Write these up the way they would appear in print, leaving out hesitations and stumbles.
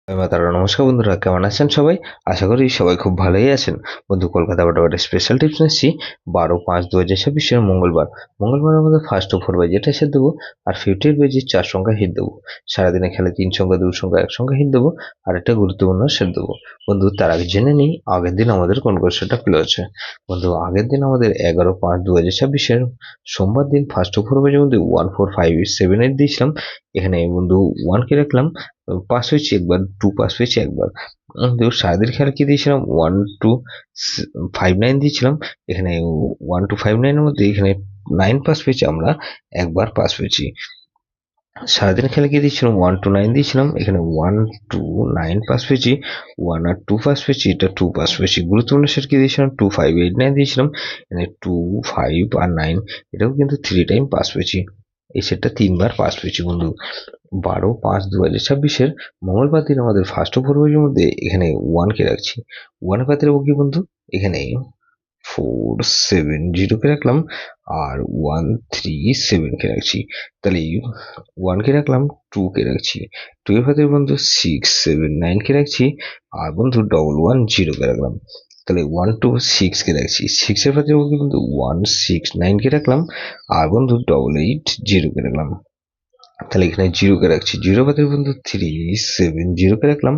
তারা নমস্কার বন্ধুরা, কেমন আছেন সবাই? আশা করি সবাই খুব ভালোই আছেন। বন্ধু, কলকাতা বাটাবাটা স্পেশাল টিপস নিচ্ছি 12/5/2026 মঙ্গলবার। মঙ্গলবারের মধ্যে ফার্স্ট ও 4 বাই যেটা হিট দেবো, আর 50 বাই যে 4 সংখ্যা হিট দেবো। সারাদিনে খেলে 3 সংখ্যা, 2 সংখ্যা, 1 সংখ্যা হিট দেবো, আর একটা গুরুত্বপূর্ণ সেট দেবো। বন্ধু, তার আগে জেনে নিই আগের দিন আমাদের কোন কোন সেটটা প্লে হচ্ছে। বন্ধু, আগের দিন আমাদের 11/5/2026 সোমবার দিন ফার্স্ট ও 4 বাজের মধ্যে 14578 দিয়েছিলাম। এখানে বন্ধু 1 কে রাখলাম, পাস হয়েছি একবার, 2 পাস হয়েছি একবার। সারাদিন খেলা কি দিয়েছিলাম, 1259 দিয়েছিলাম। এখানে 1259 এর মধ্যে এখানে 9 পাস পেয়েছি আমরা, একবার পাস পেয়েছি। সারাদিন খেলা কি দিয়েছিলাম, 129 দিয়েছিলাম। এখানে 129 পাস পেয়েছি, 1 আর 2 পাস পেয়েছি, এটা 2 পাস পেয়েছি। গুরুত্বপূর্ণ সেট কি দিয়েছিলাম, 2589 দিয়েছিলাম। এখানে 2, 5 আর 9, এটাও কিন্তু 3 টাইম পাস পেয়েছি। এই সেটটা 3 বার পাস পেয়েছি বন্ধু। 12/5/2026 মঙ্গলবার দিন আমাদের ফার্স্ট ও 4 বাজের মধ্যে এখানে 1 কে রাখছি। 1 এর পাতে রাখবো কি বন্ধু, এখানে 470 কে রাখলাম, আর 137 কে রাখছি। তাহলে 1 কে রাখলাম, 2 কে রাখছি, 2 এর পাতে বন্ধু 679 কে রাখছি, আর বন্ধু 110 কে রাখলাম। তাহলে 126 কে রাখছি, 6 এর পাতে বন্ধু 169 কে রাখলাম, আর বন্ধু 880 কে রাখলাম। তাহলে এখানে 0 কে রাখছি, 0 বাদে বন্ধু 370 কে রাখলাম,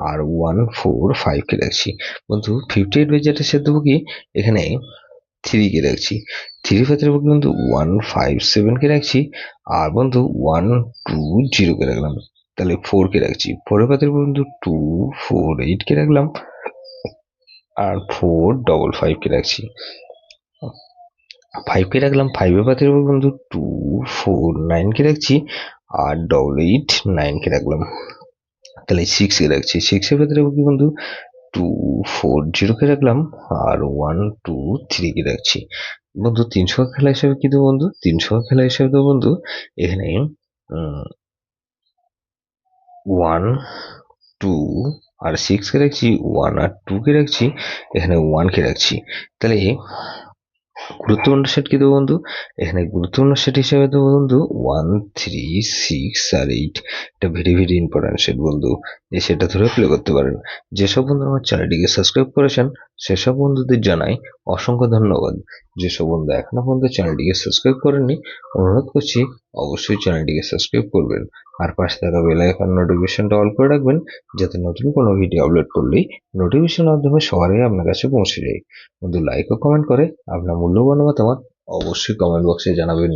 আর 145 কে রাখছি। বন্ধু 58 বাই যেটা সে দেবো কি, এখানে 3 কে রাখছি, 3 বাদে বন্ধু 157 কে রাখছি, আর বন্ধু 120 কে রাখলাম। তাহলে 4 কে রাখছি, 4 এর বাদে বন্ধু 248 কে রাখলাম, আর 455 কে রাখছি। 5 কে রাখলাম, 5 এর পাতে বন্ধু 249 কে রাখছি, আর 889 কে রাখলাম। তাহলে 6 কে রাখছি, 6 এর পাতে রাখবো কি বন্ধু, 240 কে রাখলাম, আর 123 কে রাখছি। বন্ধু 300 খেলা হিসাবে কি দেবো বন্ধু, 300 খেলা হিসাবে দেবো বন্ধু এখানে 1, 2 আর 6 কে রাখছি, 1 আর 2 কে রাখছি, এখানে 1 কে রাখছি। তাহলে গুরুত্বপূর্ণ সেট কি দেবো বন্ধু, এখানে গুরুত্বপূর্ণ সেট হিসেবে দেবো বন্ধু 1, 3, 6 আর 8। এটা ভেরি ভেরি ইম্পর্টেন্ট সেট বন্ধু, এই সেটটা ধরে প্লে করতে পারেন। যেসব বন্ধু আমার চ্যানেলটিকে সাবস্ক্রাইব করেছেন সেসব বন্ধুদের জানাই অসংখ্য ধন্যবাদ। যেসব বন্ধু এখনো পর্যন্ত চ্যানেলটিকে সাবস্ক্রাইব করেননি, অনুরোধ করছি অবশ্যই চ্যানেলটিকে সাবস্ক্রাইব করবেন, আর পাশে থাকা বেল আইকন নোটিফিকেশনটা অল করে রাখবেন, যাতে নতুন কোনো ভিডিও আপলোড করলেই নোটিফিকেশনের মাধ্যমে সবার আগে আপনার কাছে পৌঁছে যায়। বন্ধু, লাইক ও কমেন্ট করে আপনার মূল্যবান মতামত অবশ্যই কমেন্ট বক্সে জানাবেন।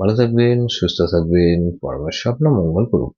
ভালো থাকবেন, সুস্থ থাকবেন, পরমেশ্বর আপনার মঙ্গল করুন।